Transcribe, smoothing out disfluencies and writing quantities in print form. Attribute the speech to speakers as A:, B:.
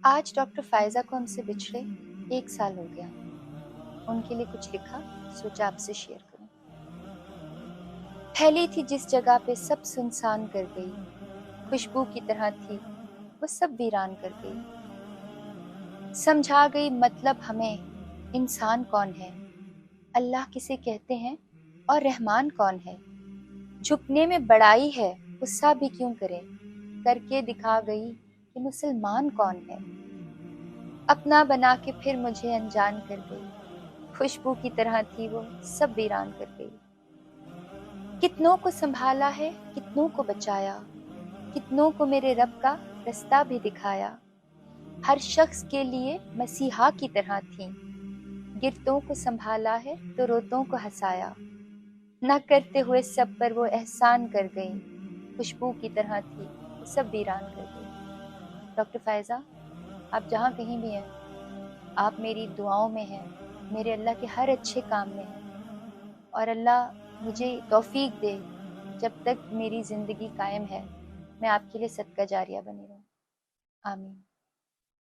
A: آج ڈاکٹر فائزہ کو ہم سے بچھڑے 1 سال ہو گیا۔ ان کے لیے کچھ لکھا، سوچا آپ سے شیئر کروں۔ پھیلی تھی جس جگہ پہ سب سنسان کر گئی، خوشبو کی طرح تھی وہ سب ویران کر گئی۔ سمجھا گئی مطلب ہمیں انسان کون ہے، اللہ کسے کہتے ہیں اور رحمان کون ہے۔ جھکنے میں بڑائی ہے غصہ بھی کیوں کرے، کر کے دکھا گئی کہ مسلمان کون ہے۔ اپنا بنا کے پھر مجھے انجان کر گئی، خوشبو کی طرح تھی وہ سب ویران کر گئی۔ کتنوں کو سنبھالا ہے، کتنوں کو بچایا، کتنوں کو میرے رب کا رستہ بھی دکھایا۔ ہر شخص کے لیے مسیحا کی طرح تھیں، گرتوں کو سنبھالا ہے تو روتوں کو ہنسایا۔ نہ کرتے ہوئے سب پر وہ احسان کر گئی، خوشبو کی طرح تھی وہ سب ویران کر گئی۔ ڈاکٹر فائزہ، آپ جہاں کہیں بھی ہیں، آپ میری دعاؤں میں ہیں، میرے اللہ کے ہر اچھے کام میں ہیں، اور اللہ مجھے توفیق دے جب تک میری زندگی قائم ہے میں آپ کے لیے صدقہ جاریہ بنی رہوں۔ آمین۔